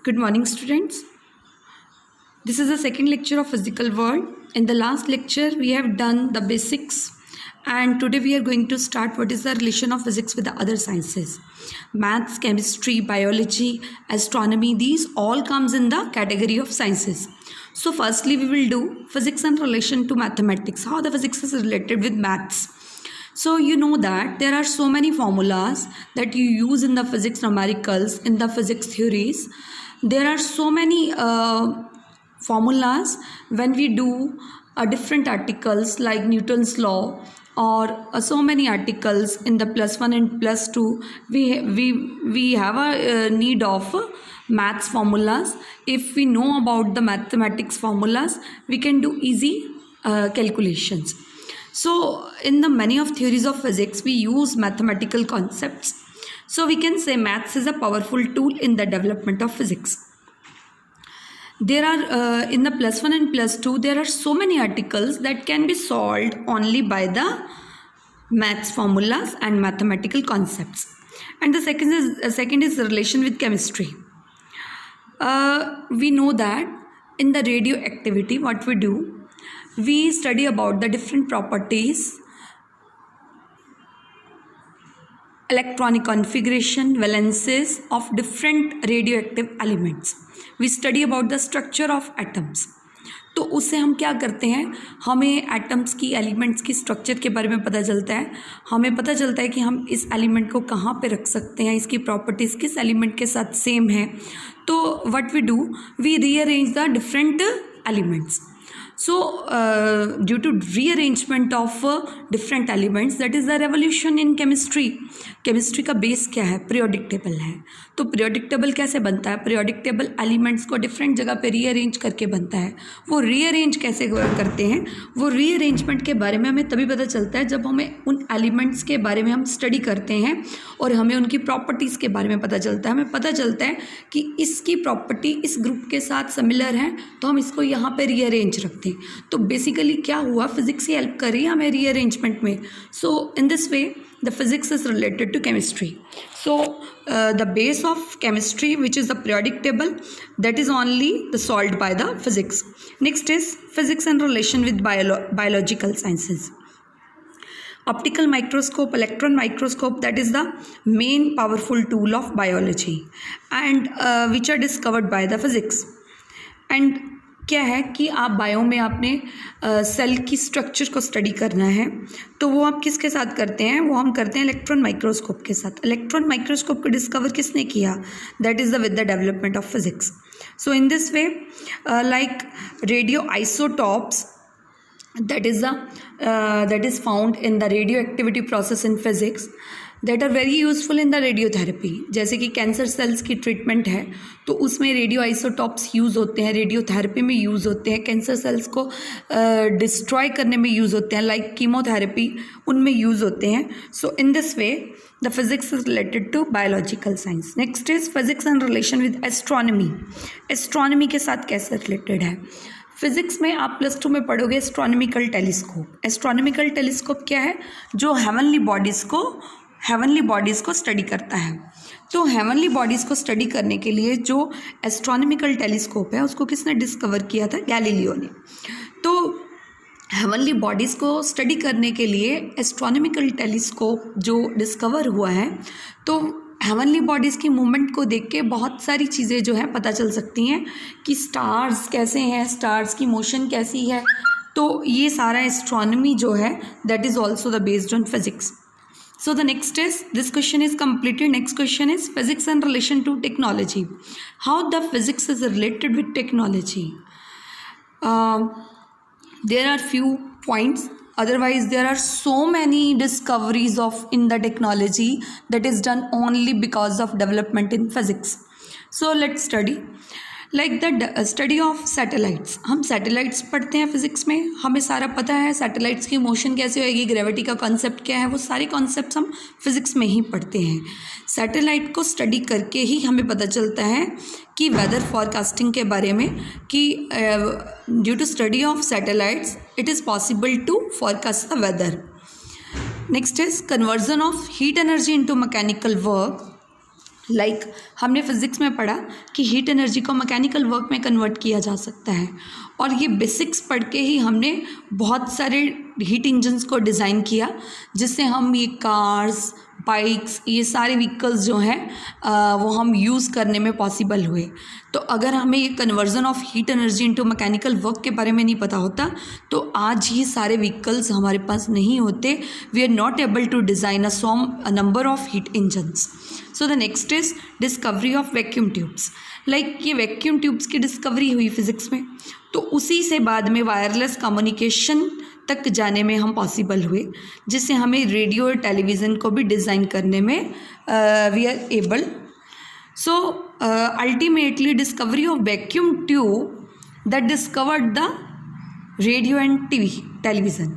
Good morning, students. This is the second lecture of physical world. In the last lecture, we have done the basics, and today we are going to start what is the relation of physics with the other sciences. Maths, chemistry, biology, astronomy, these all comes in the category of sciences. So firstly, we will do physics and relation to mathematics, how the physics is related with maths. So you know that there are so many formulas that you use in the physics numericals, in the physics theories. There are so many formulas when we do different articles like Newton's law or so many articles in the +1 and +2. We have a need of maths formulas. If we know about the mathematics formulas, we can do easy calculations. So in the many of theories of physics, we use mathematical concepts. So we can say maths is a powerful tool in the development of physics. There are in the +1 and +2, there are so many articles that can be solved only by the maths formulas and mathematical concepts. And the second is the relation with chemistry. We know that in the radioactivity, what we do, we study about the different properties, electronic configuration, valences of different radioactive elements. We study about the structure of atoms. तो उससे हम क्या करते हैं, हमें atoms की elements की structure के बारे में पता चलता है. हमें पता चलता है कि हम इस एलिमेंट को कहाँ पे रख सकते हैं, इसकी प्रॉपर्टीज़ किस एलिमेंट के साथ सेम है. तो what we do, we rearrange the different elements. So due to rearrangement of different elements, that is the revolution in chemistry. Chemistry का बेस क्या है, पीरियोडिक टेबल है. तो पीरियोडिक टेबल कैसे बनता है, पीरियोडिक टेबल एलिमेंट्स को डिफरेंट जगह पे रीअरेंज करके बनता है. वो रीअरेंज कैसे करते हैं, वो रीअरेंजमेंट के बारे में हमें तभी पता चलता है जब हमें उन एलिमेंट्स के बारे में हम स्टडी करते हैं और हमें उनकी प्रॉपर्टीज़ के बारे में पता चलता है. हमें पता चलता है कि इसकी प्रॉपर्टी इस ग्रुप के साथ सिमिलर है, तो हम इसको यहाँ पे रीअरेंज रखते हैं. तो बेसिकली क्या हुआ, फिजिक्स ही हेल्प कर रही है हमें रीअरेंजमेंट में. So in this way the physics is related to chemistry. So the base of chemistry, which is the periodic table, that is only solved by the physics. Next is physics and relation with biological sciences. Optical microscope, electron microscope, that is the main powerful tool of biology, and which are discovered by the physics. And क्या है कि आप bio में आपने cell की structure को study करना है, तो वो आप किसके साथ करते हैं, वो हम करते हैं इलेक्ट्रॉन माइक्रोस्कोप के साथ. इलेक्ट्रॉन माइक्रोस्कोप को डिस्कवर किसने किया, that is the with the development of physics. So in this way like radio isotopes, that is found in the radioactivity process in physics, that are very useful in the radiotherapy. जैसे कि cancer cells की treatment है तो उसमें radio isotopes use होते हैं, radiotherapy में use होते हैं, कैंसर सेल्स को डिस्ट्रॉय करने में यूज़ होते हैं, लाइक कीमोथेरेपी उनमें यूज़ होते हैं. So in this way the physics is related to biological science. Next is physics and relation with astronomy. Astronomy के साथ कैसे रिलेटेड है, फिजिक्स में आप +2 में पढ़ोगे एस्ट्रोनॉमिकल टेलीस्कोप. एस्ट्रोनॉमिकल टेलीस्कोप क्या है, जो हेवनली बॉडीज़ को स्टडी करता है. तो हेवनली बॉडीज़ को स्टडी करने के लिए जो एस्ट्रोनॉमिकल टेलीस्कोप है उसको किसने डिस्कवर किया था, गैलीलियो ने. तो हेवनली बॉडीज़ को स्टडी करने के लिए एस्ट्रोनॉमिकल टेलीस्कोप जो डिस्कवर हुआ है, तो हेवनली बॉडीज़ की मूवमेंट को देख के बहुत सारी चीज़ें जो हैं पता चल सकती हैं कि स्टार्स कैसे हैं, स्टार्स की मोशन कैसी है. तो ये सारा एस्ट्रोनॉमी जो है that is also the based on physics. So the next is, this question is completed. Next question is physics and relation to technology. How the physics is related with technology? There are few points. Otherwise, there are so many discoveries in the technology that is done only because of development in physics. So let's study. Like the study of satellites. हम satellites पढ़ते हैं physics में, हमें सारा पता है satellites की motion कैसे होएगी, ग्रेविटी का कॉन्सेप्ट क्या है, वो सारे कॉन्सेप्ट्स हम फिजिक्स में ही पढ़ते हैं. सैटेलाइट को स्टडी करके ही हमें पता चलता है कि वेदर फॉरकास्टिंग के बारे में, कि due to study of satellites it is possible to forecast the weather. Next is conversion of heat energy into mechanical work. हमने फिज़िक्स में पढ़ा कि हीट एनर्जी को मैकेनिकल वर्क में कन्वर्ट किया जा सकता है, और ये बेसिक्स पढ़ के ही हमने बहुत सारे हीट इंजन्स को डिज़ाइन किया, जिससे हम ये कार्स, बाइक्स, ये सारे व्हीकल्स जो हैं वो हम यूज़ करने में पॉसिबल हुए। तो अगर हमें ये conversion of heat energy into mechanical work के बारे में नहीं पता होता तो आज ये सारे व्हीकल्स हमारे पास नहीं होते। We are not able to design a number of heat engines. So the next is discovery of vacuum tubes. ये वैक्यूम ट्यूब्स की डिस्कवरी हुई फिज़िक्स में, तो उसी से बाद में वायरलेस कम्युनिकेशन तक जाने में हम पॉसिबल हुए, जिससे हमें रेडियो और टेलीविज़न को भी डिज़ाइन करने में we are able. So ultimately discovery of vacuum tube that discovered the radio and television.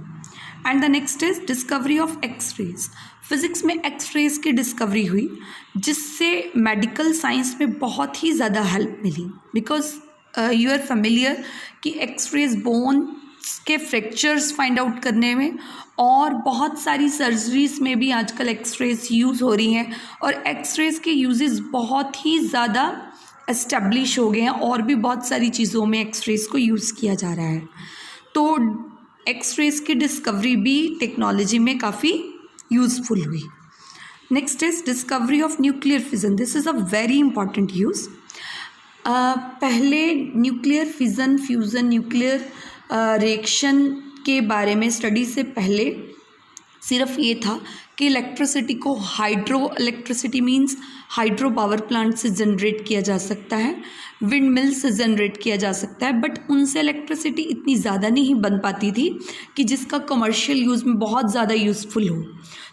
And the next is discovery of X rays. Physics में एक्सरेज की डिस्कवरी हुई, जिससे मेडिकल साइंस में बहुत ही ज़्यादा हेल्प मिली, बिकॉज यू आर फेमिलियर कि एक्सरेज बोन के फ्रैक्चर्स फाइंड आउट करने में, और बहुत सारी सर्जरीज में भी आजकल एक्सरेज यूज़ हो रही हैं, और एक्सरेज के यूजेस बहुत ही ज़्यादा एस्टेब्लिश हो गए हैं, और भी बहुत सारी चीज़ों में एक्सरेज को यूज़ किया जा रहा है। तो एक्सरेज की डिस्कवरी भी टेक्नोलॉजी में काफ़ी यूज़फुल हुई। Next is discovery of nuclear fission. This is a very important use. पहले nuclear fission, fusion, nuclear reaction के बारे में स्टडी से पहले सिर्फ ये था कि इलेक्ट्रिसिटी को hydro electricity means hydro power plant से जनरेट किया जा सकता है, विंड मिल से जनरेट किया जा सकता है, बट उनसे इलेक्ट्रिसिटी इतनी ज़्यादा नहीं बन पाती थी कि जिसका कमर्शियल यूज़ में बहुत ज़्यादा यूज़फुल हो।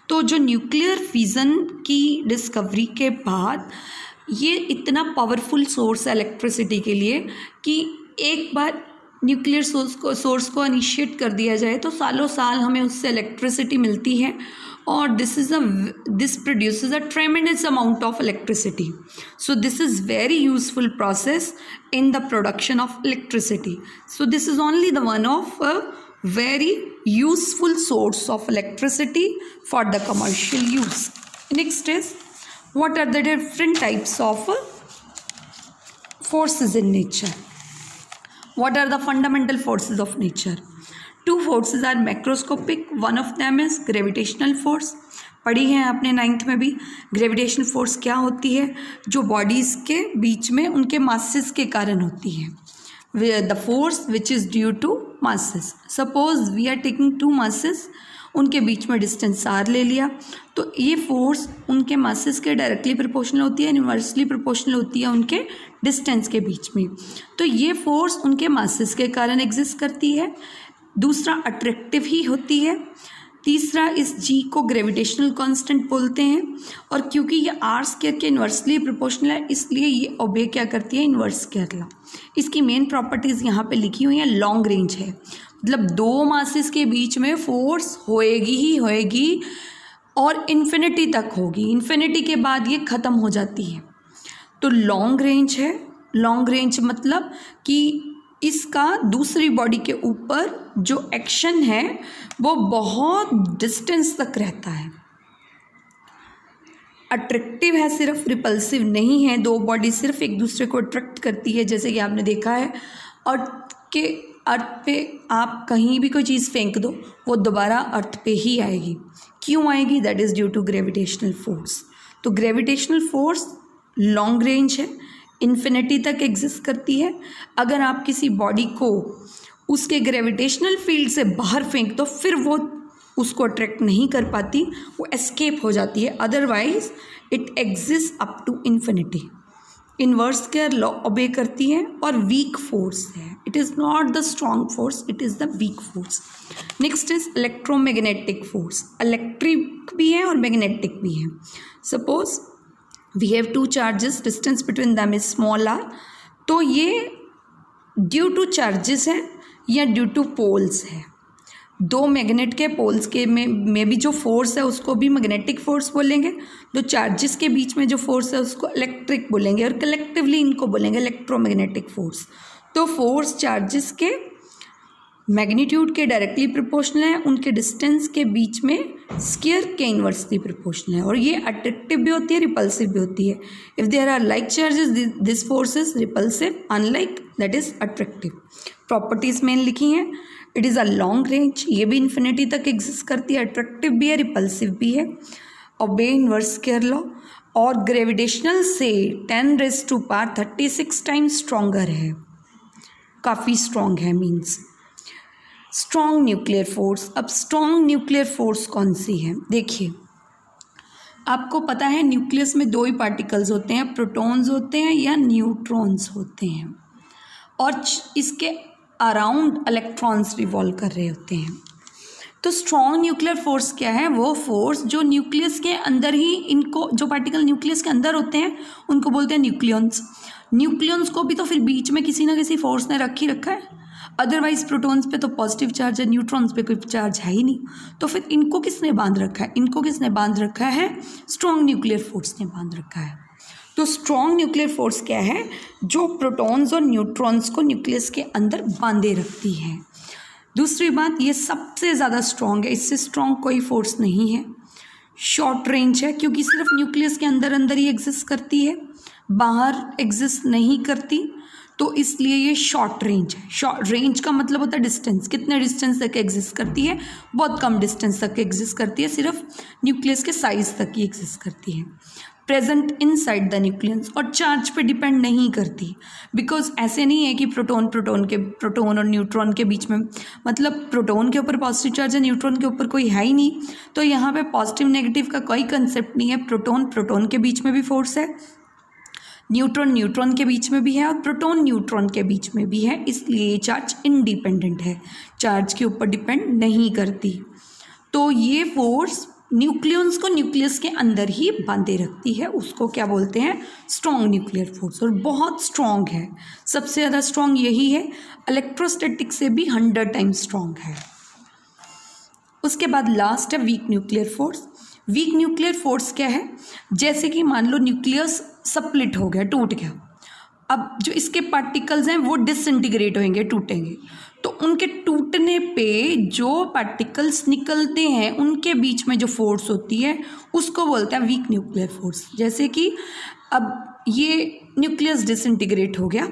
तो जो न्यूक्लियर फिजन की डिस्कवरी के बाद ये इतना पावरफुल सोर्स है इलेक्ट्रिसिटी के लिए कि एक बार न्यूक्लियर सोर्स को इनिशिएट कर दिया जाए तो सालों साल हमें उससे इलेक्ट्रिसिटी मिलती है, और this produces a ट्रेमेंडस amount of electricity. So this is very useful process in the production of electricity. So this is only the one of a very useful source of electricity for the commercial use. Next is, what are the different types of forces in nature? What are the fundamental forces of nature? Two forces are macroscopic. One of them is gravitational force. पढ़ी है आपने 9th में भी। Gravitational force क्या होती है? जो bodies के बीच में उनके मासेस के कारण होती है। The force which is due to masses. Suppose we are taking two masses, उनके बीच में डिस्टेंस r ले लिया, तो ये फोर्स उनके मासेस के डायरेक्टली प्रोपोर्शनल होती है, इन्वर्सली प्रोपोर्शनल होती है उनके डिस्टेंस के बीच में। तो ये फोर्स उनके मासेस के कारण एग्जिस्ट करती है। दूसरा अट्रैक्टिव ही होती है। तीसरा इस जी को ग्रेविटेशनल कांस्टेंट बोलते हैं, और क्योंकि ये आर स्क्वायर के इन्वर्सली प्रोपोर्शनल है इसलिए ये ओबे क्या करती है, इन्वर्स स्क्वायर लॉ। इसकी मेन प्रॉपर्टीज़ यहाँ पे लिखी हुई हैं। लॉन्ग रेंज है, मतलब दो मासेस के बीच में फोर्स होएगी ही होएगी और इन्फिनिटी तक होगी, इन्फिनिटी के बाद ये ख़त्म हो जाती है। तो लॉन्ग रेंज है। लॉन्ग रेंज मतलब कि इसका दूसरी बॉडी के ऊपर जो एक्शन है वो बहुत डिस्टेंस तक रहता है। अट्रैक्टिव है, सिर्फ रिपल्सिव नहीं है। दो बॉडी सिर्फ एक दूसरे को अट्रैक्ट करती है, जैसे कि आपने देखा है अर्थ पे आप कहीं भी कोई चीज़ फेंक दो वो दोबारा अर्थ पे ही आएगी। क्यों आएगी? That is due to gravitational force. तो ग्रेविटेशनल फोर्स लॉन्ग रेंज है, इन्फिनिटी तक एग्जिस्ट करती है। अगर आप किसी बॉडी को उसके ग्रेविटेशनल फील्ड से बाहर फेंक दो फिर वो उसको अट्रैक्ट नहीं कर पाती, वो एस्केप हो जाती है। Otherwise it exist up to infinity. Inverse square law obey करती है और वीक फोर्स है। It is not the strong force, it is the weak force. Next is electromagnetic force. Electric भी है और मैग्नेटिक भी है। Suppose we have two charges, distance between them is small r, तो ये ड्यू टू चार्जेस है या due two poles है। दो मैग्नेट के पोल्स के में भी जो फोर्स है उसको भी मैग्नेटिक फोर्स बोलेंगे। दो चार्जेस के बीच में जो फोर्स है उसको इलेक्ट्रिक बोलेंगे, और कलेक्टिवली इनको बोलेंगे इलेक्ट्रोमैग्नेटिक फोर्स। तो फोर्स चार्जेस के मैग्नीट्यूड के डायरेक्टली प्रोपोर्शनल है, उनके डिस्टेंस के बीच में स्क्वायर के इन्वर्सली प्रोपोर्शनल है, और ये अट्रैक्टिव भी होती है, रिपल्सिव भी होती है। If there are like charges this force is repulsive, unlike that is attractive. Properties मेन लिखी हैं। It is a long range, ये भी इन्फिनिटी तक एग्जिस्ट करती है, अट्रैक्टिव भी है, रिपल्सिव भी है। ओबे इनवर्स स्क्वायर लॉ, और ग्रेविटेशनल से 10⁻36 टाइम्स स्ट्रॉन्गर है, काफ़ी स्ट्रॉन्ग है मीन्स। स्ट्रॉन्ग न्यूक्लियर फोर्स, अब स्ट्रॉन्ग न्यूक्लियर फोर्स कौन सी है? देखिए, आपको पता है न्यूक्लियस में दो ही पार्टिकल्स होते हैं, प्रोटॉन्स होते हैं या न्यूट्रॉन्स होते हैं, और इसके अराउंड इलेक्ट्रॉन्स रिवॉल्व कर रहे होते हैं। तो स्ट्रॉन्ग न्यूक्लियर फोर्स क्या है? वो फोर्स जो न्यूक्लियस के अंदर ही, इनको जो पार्टिकल न्यूक्लियस के अंदर होते हैं उनको बोलते हैं न्यूक्लियॉन्स। न्यूक्लियॉन्स को भी तो फिर बीच में किसी ना किसी फोर्स ने रख ही रखा है, अदरवाइज प्रोटॉन्स पे तो पॉजिटिव चार्ज है, न्यूट्रॉन्स पे कोई चार्ज है ही नहीं। तो फिर इनको किसने बांध रखा है? इनको किसने बांध रखा है? स्ट्रॉन्ग न्यूक्लियर फोर्स ने बांध रखा है। तो स्ट्रॉन्ग न्यूक्लियर फोर्स क्या है? जो प्रोटॉन्स और न्यूट्रॉन्स को न्यूक्लियस के अंदर बांधे रखती है। दूसरी बात, ये सबसे ज़्यादा स्ट्रॉन्ग है, इससे स्ट्रॉन्ग कोई फोर्स नहीं है। शॉर्ट रेंज है, क्योंकि सिर्फ न्यूक्लियस के अंदर अंदर ही एग्जिस्ट करती है, बाहर एग्जिस्ट नहीं करती, तो इसलिए ये शॉर्ट रेंज है। शॉर्ट रेंज का मतलब होता है डिस्टेंस, कितने डिस्टेंस तक एग्जिस्ट करती है? बहुत कम डिस्टेंस तक एग्जिस्ट करती है, सिर्फ न्यूक्लियस के साइज तक ही एग्जिस्ट करती है। प्रेजेंट इनसाइड द न्यूक्लियस, और चार्ज पे डिपेंड नहीं करती, बिकॉज ऐसे नहीं है कि प्रोटॉन और न्यूट्रॉन के बीच में, मतलब प्रोटॉन के ऊपर पॉजिटिव चार्ज है, न्यूट्रॉन के ऊपर कोई है ही नहीं, तो यहाँ पे पॉजिटिव नेगेटिव का कोई कंसेप्ट नहीं है। प्रोटॉन के बीच में भी फोर्स है, न्यूट्रॉन के बीच में भी है, और प्रोटॉन न्यूट्रॉन के बीच में भी है, इसलिए ये चार्ज इंडिपेंडेंट है, चार्ज के ऊपर डिपेंड नहीं करती। तो ये फोर्स न्यूक्लियॉन्स को न्यूक्लियस के अंदर ही बांधे रखती है, उसको क्या बोलते हैं? स्ट्रॉन्ग न्यूक्लियर फोर्स, और बहुत स्ट्रॉन्ग है, सबसे ज़्यादा स्ट्रॉन्ग यही है, इलेक्ट्रोस्टैटिक से भी 100 टाइम्स स्ट्रॉन्ग है। उसके बाद लास्ट है weak nuclear force. Weak nuclear force क्या है? जैसे कि मान लो न्यूक्लियस स्प्लिट हो गया, टूट गया, अब जो इसके पार्टिकल्स हैं वो डिसइंटीग्रेट होंगे, टूटेंगे, तो उनके टूटने पे जो पार्टिकल्स निकलते हैं उनके बीच में जो फोर्स होती है उसको बोलते हैं वीक न्यूक्लियर फोर्स। जैसे कि अब ये न्यूक्लियस डिसइंटीग्रेट हो गया,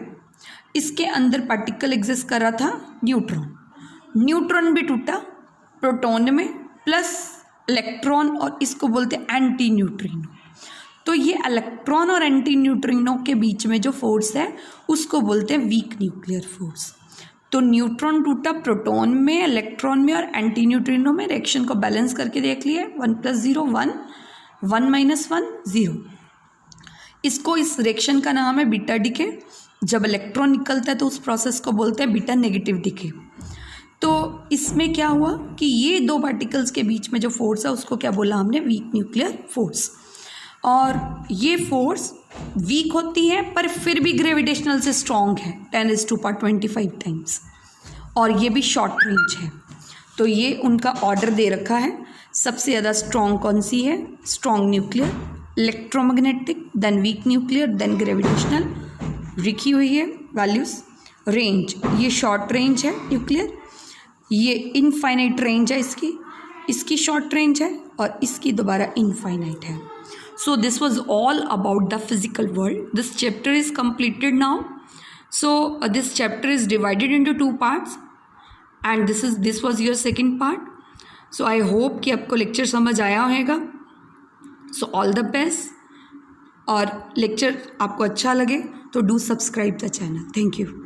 इसके अंदर पार्टिकल एग्जिस्ट कर रहा था न्यूट्रॉन भी टूटा प्रोटॉन में प्लस इलेक्ट्रॉन, और इसको बोलते हैं एंटी न्यूट्रिनो। तो ये इलेक्ट्रॉन और एंटी न्यूट्रिनो के बीच में जो फोर्स है उसको बोलते हैं वीक न्यूक्लियर फोर्स। तो न्यूट्रॉन टूटा प्रोटॉन में, इलेक्ट्रॉन में और एंटी न्यूट्रिनो में, रिएक्शन को बैलेंस करके देख लिए, 1 + 0 1, 1 - 1 0। इसको, इस रिएक्शन का नाम है बीटा डिके। जब इलेक्ट्रॉन निकलता है तो उस प्रोसेस को बोलते हैं बीटा नेगेटिव डिके। तो इसमें क्या हुआ कि ये दो पार्टिकल्स के बीच में जो फोर्स है उसको क्या बोला हमने? Weak nuclear force. और ये फोर्स वीक होती है पर फिर भी ग्रेविटेशनल से स्ट्रॉन्ग है, 10⁻25 टाइम्स, और ये भी शॉर्ट रेंज है। तो ये उनका ऑर्डर दे रखा है, सबसे ज़्यादा स्ट्रॉन्ग कौन सी है? Strong nuclear, electromagnetic, then weak nuclear, then gravitational, लिखी हुई है वैल्यूज़। रेंज, ये शॉर्ट रेंज है न्यूक्लियर, ये इनफाइनाइट रेंज है इसकी शॉर्ट रेंज है, और इसकी दोबारा इनफाइनाइट है। So this was all about the physical world. This chapter is completed now. So this chapter is divided into 2 parts, and this was your second part. So I hope कि आपको lecture समझ आया होगा. So all the best. और lecture आपको अच्छा लगे तो do subscribe the channel. Thank you.